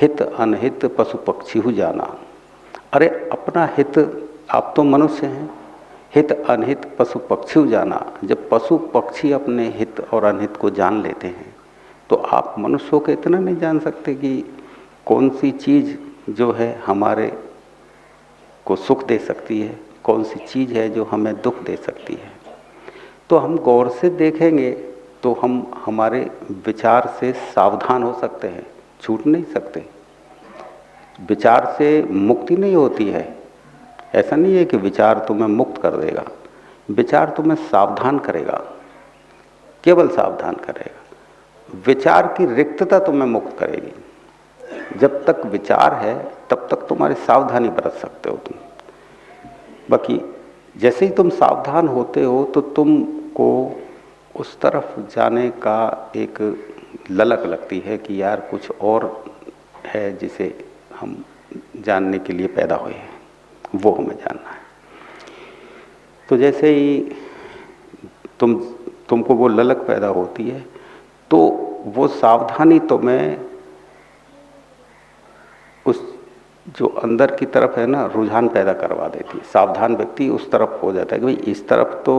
हित अनहित पशु पक्षी हु जाना। अरे अपना हित, आप तो मनुष्य हैं, हित अनहित पशु पक्षी हु जाना। जब पशु पक्षी अपने हित और अनहित को जान लेते हैं तो आप मनुष्यों को इतना नहीं जान सकते कि कौन सी चीज़ जो है हमारे को सुख दे सकती है, कौन सी चीज़ है जो हमें दुख दे सकती है। तो हम गौर से देखेंगे तो हम हमारे विचार से सावधान हो सकते हैं, छूट नहीं सकते। विचार से मुक्ति नहीं होती है। ऐसा नहीं है कि विचार तुम्हें मुक्त कर देगा, विचार तुम्हें सावधान करेगा, केवल सावधान करेगा। विचार की रिक्तता तुम्हें मुक्त करेगी। जब तक विचार है तब तक तुम्हारी सावधानी बरत सकते हो तुम। बाकी जैसे ही तुम सावधान होते हो तो तुमको उस तरफ जाने का एक ललक लगती है कि यार कुछ और है जिसे हम जानने के लिए पैदा हुए हैं, वो हमें जानना है। तो जैसे ही तुमको वो ललक पैदा होती है तो वो सावधानी तुम्हें उस जो अंदर की तरफ है ना रुझान पैदा करवा देती है। सावधान व्यक्ति उस तरफ हो जाता है कि भाई इस तरफ तो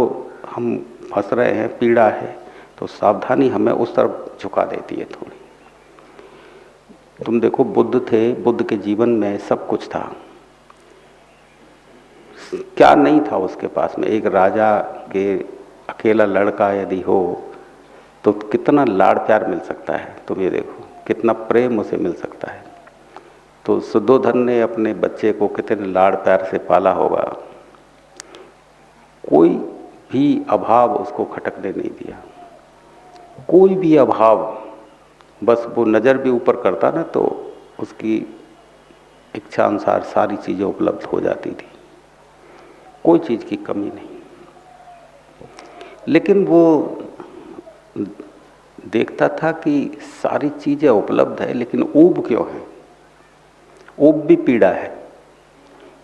हम फंस रहे हैं, पीड़ा है, तो सावधानी हमें उस तरफ झुका देती है थोड़ी। तुम देखो बुद्ध थे, बुद्ध के जीवन में सब कुछ था, क्या नहीं था उसके पास में। एक राजा के अकेला लड़का यदि हो तो कितना लाड़ प्यार मिल सकता है, तुम ये देखो कितना प्रेम उसे मिल सकता है। तो सुद्धोधन ने अपने बच्चे को कितने लाड़ प्यार से पाला होगा, कोई भी अभाव उसको खटकने नहीं दिया, कोई भी अभाव। बस वो नज़र भी ऊपर करता ना तो उसकी इच्छा अनुसार सारी चीज़ें उपलब्ध हो जाती थी, कोई चीज़ की कमी नहीं। लेकिन वो देखता था कि सारी चीज़ें उपलब्ध है लेकिन ऊब क्यों है, ऊब भी पीड़ा है।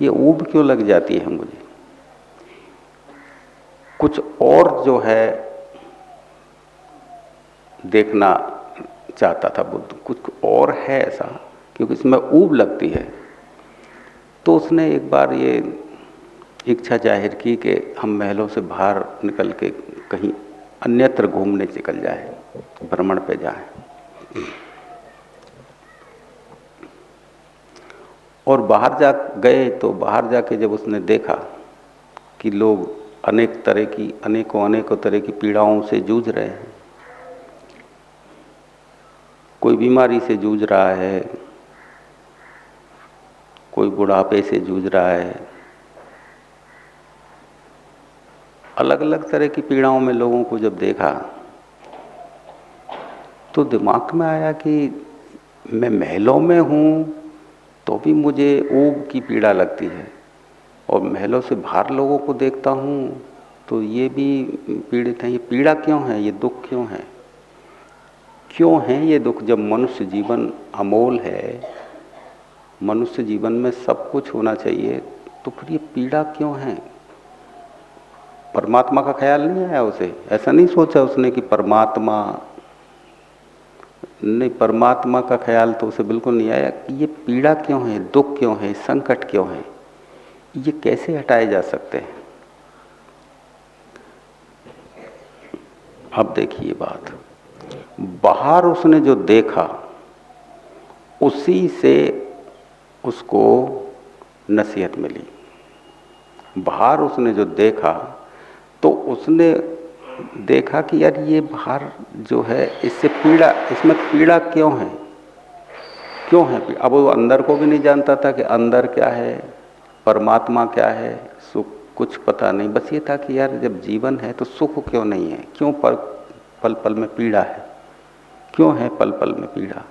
ये ऊब क्यों लग जाती है मुझे, कुछ और जो है देखना चाहता था बुद्ध, कुछ और है ऐसा, क्योंकि इसमें ऊब लगती है। तो उसने एक बार ये इच्छा जाहिर की कि हम महलों से बाहर निकल के कहीं अन्यत्र घूमने निकल जाए, भ्रमण पे जाए। और बाहर जा गए तो बाहर जाके जब उसने देखा कि लोग अनेक तरह की अनेकों तरह की पीड़ाओं से जूझ रहे हैं, कोई बीमारी से जूझ रहा है, कोई बुढ़ापे से जूझ रहा है, अलग अलग तरह की पीड़ाओं में लोगों को जब देखा तो दिमाग में आया कि मैं महलों में हूँ तो भी मुझे ऊब की पीड़ा लगती है, और महलों से बाहर लोगों को देखता हूँ तो ये भी पीड़ित हैं। ये पीड़ा क्यों है, ये दुख क्यों है, क्यों है ये दुख? जब मनुष्य जीवन अमोल है, मनुष्य जीवन में सब कुछ होना चाहिए, तो फिर ये पीड़ा क्यों है? परमात्मा का ख्याल नहीं आया उसे, ऐसा नहीं सोचा उसने कि परमात्मा नहीं, परमात्मा का ख्याल तो उसे बिल्कुल नहीं आया कि ये पीड़ा क्यों है, दुख क्यों है, संकट क्यों है, ये कैसे हटाए जा सकते हैं। अब देखिए बात, बाहर उसने जो देखा उसी से उसको नसीहत मिली। बाहर उसने जो देखा तो उसने देखा कि यार ये बाहर जो है इससे पीड़ा, इसमें पीड़ा क्यों है, क्यों है? अब वो अंदर को भी नहीं जानता था कि अंदर क्या है, परमात्मा क्या है, सुख कुछ पता नहीं। बस ये था कि यार जब जीवन है तो सुख क्यों नहीं है, क्यों पल पल में पीड़ा है, क्यों है पल पल में पीड़ा।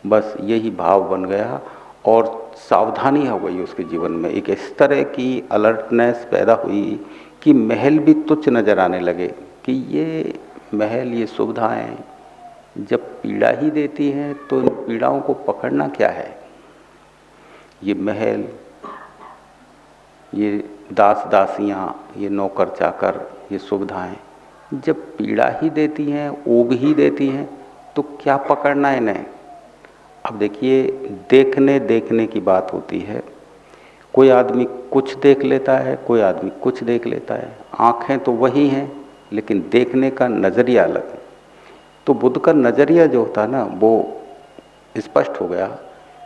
बस यही भाव बन गया और सावधानी हो गई उसके जीवन में। एक इस तरह की अलर्टनेस पैदा हुई कि महल भी तुच्छ नजर आने लगे कि ये महल, ये सुविधाएं जब पीड़ा ही देती हैं तो इन पीड़ाओं को पकड़ना क्या है। ये महल, ये दास दासियां, ये नौकर चाकर, ये सुविधाएं जब पीड़ा ही देती हैं, ऊब ही देती हैं, तो क्या पकड़ना है इन्हें। अब देखिए, देखने देखने की बात होती है। कोई आदमी कुछ देख लेता है, कोई आदमी कुछ देख लेता है। आँखें तो वही हैं, लेकिन देखने का नज़रिया अलग है। तो बुद्ध का नज़रिया जो होता ना, वो स्पष्ट हो गया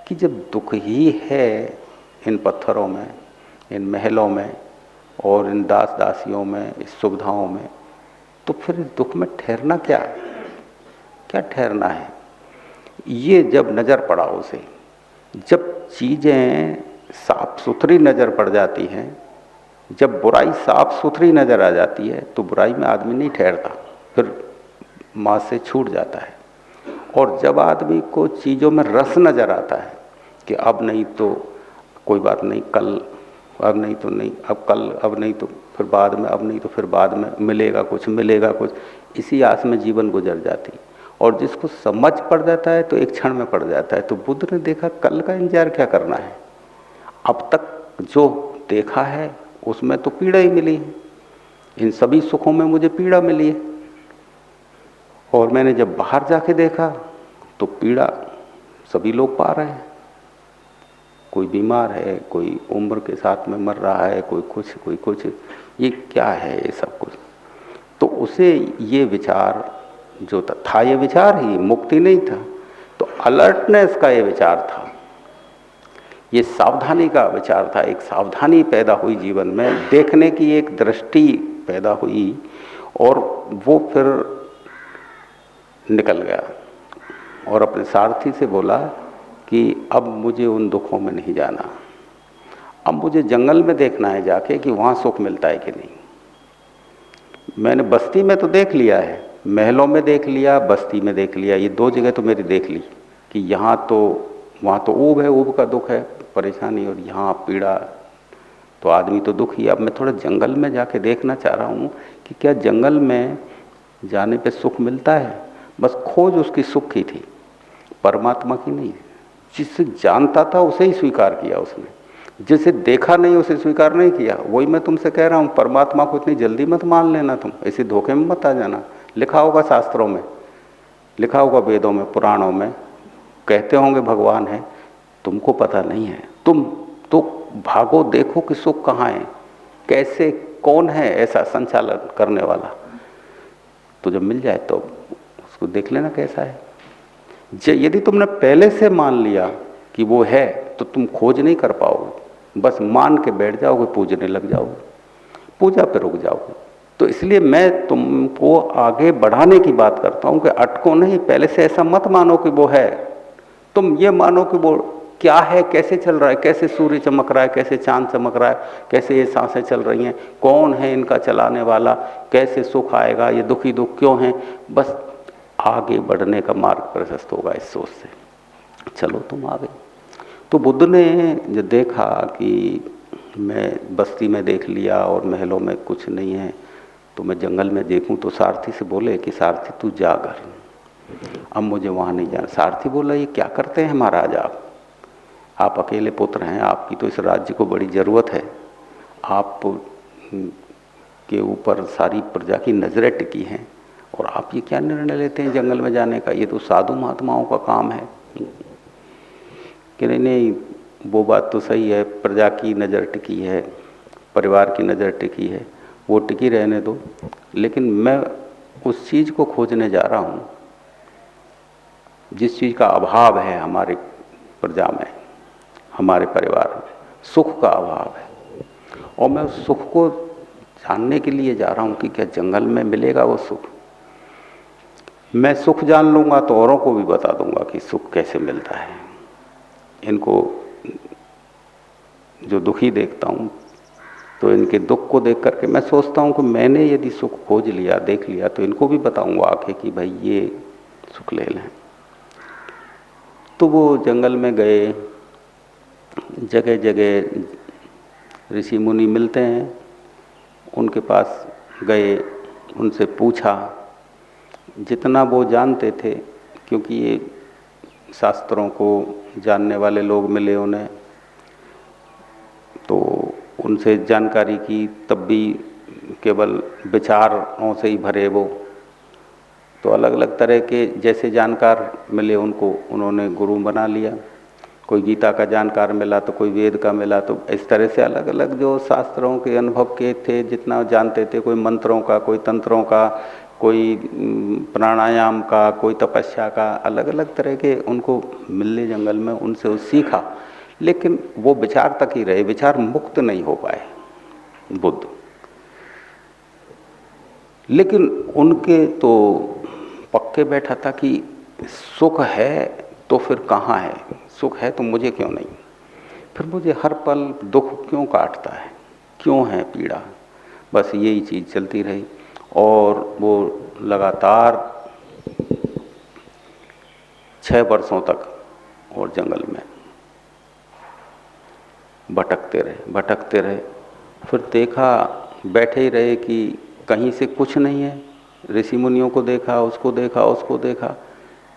कि जब दुख ही है इन पत्थरों में, इन महलों में और इन दास दासियों में, इस सुविधाओं में, तो फिर इस दुख में ठहरना क्या, क्या ठहरना है। ये जब नज़र पड़ा उसे, जब चीज़ें साफ सुथरी नज़र पड़ जाती हैं, जब बुराई साफ सुथरी नज़र आ जाती है, तो बुराई में आदमी नहीं ठहरता, फिर माँ से छूट जाता है। और जब आदमी को चीज़ों में रस नज़र आता है कि अब नहीं तो कोई बात नहीं, कल, अब नहीं तो नहीं, अब कल, अब नहीं तो फिर बाद में, अब नहीं तो फिर बाद में, मिलेगा कुछ, मिलेगा कुछ, इसी आस में जीवन गुजर जाती। और जिसको समझ पड़ जाता है तो एक क्षण में पड़ जाता है। तो बुद्ध ने देखा कल का इंतजार क्या करना है, अब तक जो देखा है उसमें तो पीड़ा ही मिली है, इन सभी सुखों में मुझे पीड़ा मिली है। और मैंने जब बाहर जाके देखा तो पीड़ा सभी लोग पा रहे हैं, कोई बीमार है, कोई उम्र के साथ में मर रहा है, कोई कुछ, कोई कुछ, ये क्या है ये सब कुछ। तो उसे ये विचार जो था ये विचार ही मुक्ति नहीं था, तो अलर्टनेस का ये विचार था, ये सावधानी का विचार था। एक सावधानी पैदा हुई जीवन में, देखने की एक दृष्टि पैदा हुई, और वो फिर निकल गया और अपने सारथी से बोला कि अब मुझे उन दुखों में नहीं जाना, अब मुझे जंगल में देखना है जाके कि वहाँ सुख मिलता है कि नहीं। मैंने बस्ती में तो देख लिया है, महलों में देख लिया, बस्ती में देख लिया, ये दो जगह तो मेरी देख ली कि यहाँ तो, वहाँ तो ऊब है, ऊब का दुख है, परेशानी, और यहाँ पीड़ा, तो आदमी तो दुखी। अब मैं थोड़ा जंगल में जाके देखना चाह रहा हूँ कि क्या जंगल में जाने पे सुख मिलता है। बस खोज उसकी सुख की थी, परमात्मा की नहीं। जिसे जानता था उसे ही स्वीकार किया उसने, जिसे देखा नहीं उसे स्वीकार नहीं किया। वही मैं तुमसे कह रहा हूँ, परमात्मा को इतनी जल्दी मत मान लेना, तुम ऐसे धोखे में मत आ जाना। लिखा होगा शास्त्रों में, लिखा होगा वेदों में, पुराणों में, कहते होंगे भगवान है, तुमको पता नहीं है। तुम तो भागो, देखो कि सुख कहाँ है, कैसे, कौन है ऐसा संचालन करने वाला। तो जब मिल जाए तो उसको देख लेना कैसा है। यदि तुमने पहले से मान लिया कि वो है तो तुम खोज नहीं कर पाओगे, बस मान के बैठ जाओगे, पूजने लग जाओगे, पूजा पे रुक जाओगे। तो इसलिए मैं तुमको आगे बढ़ाने की बात करता हूँ कि अटको नहीं, पहले से ऐसा मत मानो कि वो है। तुम ये मानो कि वो क्या है, कैसे चल रहा है, कैसे सूर्य चमक रहा है, कैसे चांद चमक रहा है, कैसे ये सांसें चल रही हैं, कौन है इनका चलाने वाला, कैसे सुख आएगा, ये दुखी दुख क्यों हैं। बस आगे बढ़ने का मार्ग प्रशस्त होगा इस सोच से, चलो तुम आगे। तो बुद्ध ने जब देखा कि मैं बस्ती में देख लिया और महलों में कुछ नहीं है, तो मैं जंगल में देखूं, तो सारथी से बोले कि सारथी तू जा घर, अब मुझे वहाँ नहीं जाना। सारथी बोला ये क्या करते हैं महाराज, आप अकेले पुत्र हैं, आपकी तो इस राज्य को बड़ी ज़रूरत है, आप के ऊपर सारी प्रजा की नज़रें टिकी हैं, और आप ये क्या निर्णय लेते हैं जंगल में जाने का, ये तो साधु महात्माओं का काम है। कि नहीं नहीं, वो बात तो सही है, प्रजा की नज़र टिकी है, परिवार की नज़र टिकी है, वो टिकी रहने दो, लेकिन मैं उस चीज़ को खोजने जा रहा हूँ जिस चीज़ का अभाव है हमारे प्रजा में, हमारे परिवार में, सुख का अभाव है। और मैं उस सुख को जानने के लिए जा रहा हूँ कि क्या जंगल में मिलेगा वो सुख। मैं सुख जान लूँगा तो औरों को भी बता दूँगा कि सुख कैसे मिलता है। इनको जो दुखी देखता हूँ, तो इनके दुख को देख करके मैं सोचता हूँ कि मैंने यदि सुख खोज लिया, देख लिया, तो इनको भी बताऊँगा आके कि भाई ये सुख ले लें। तो वो जंगल में गए, जगह जगह ऋषि मुनि मिलते हैं, उनके पास गए, उनसे पूछा जितना वो जानते थे, क्योंकि ये शास्त्रों को जानने वाले लोग मिले उन्हें, तो उनसे जानकारी की, तब भी केवल विचारों से ही भरे वो, तो अलग अलग तरह के जैसे जानकार मिले उनको उन्होंने गुरु बना लिया। कोई गीता का जानकार मिला तो कोई वेद का मिला, तो इस तरह से अलग अलग जो शास्त्रों के अनुभव के थे जितना जानते थे, कोई मंत्रों का, कोई तंत्रों का, कोई प्राणायाम का, कोई तपस्या का, अलग अलग तरह के उनको मिलने जंगल में, उनसे वो सीखा। लेकिन वो विचार तक ही रहे, विचार मुक्त नहीं हो पाए बुद्ध। लेकिन उनके तो पक्के बैठा था कि सुख है तो फिर कहाँ है, सुख है तो मुझे क्यों नहीं, फिर मुझे हर पल दुख क्यों काटता है, क्यों है पीड़ा, बस यही चीज़ चलती रही। और वो लगातार 6 वर्षों तक और जंगल में भटकते रहे। फिर देखा, बैठे ही रहे कि कहीं से कुछ नहीं है। ऋषि मुनियों को देखा, उसको देखा,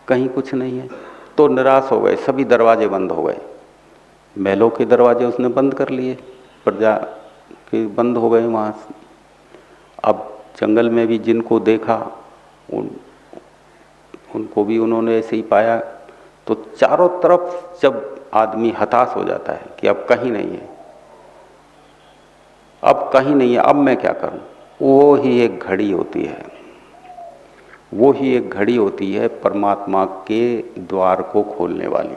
कहीं कुछ नहीं है। तो निराश हो गए, सभी दरवाजे बंद हो गए। महलों के दरवाजे उसने बंद कर लिए, प्रजा के बंद हो गए वहाँ से। अब जंगल में भी जिनको देखा उनको भी उन्होंने ऐसे ही पाया। तो चारों तरफ जब आदमी हताश हो जाता है कि अब कहीं नहीं है, अब मैं क्या करूं, वो ही एक घड़ी होती है परमात्मा के द्वार को खोलने वाली।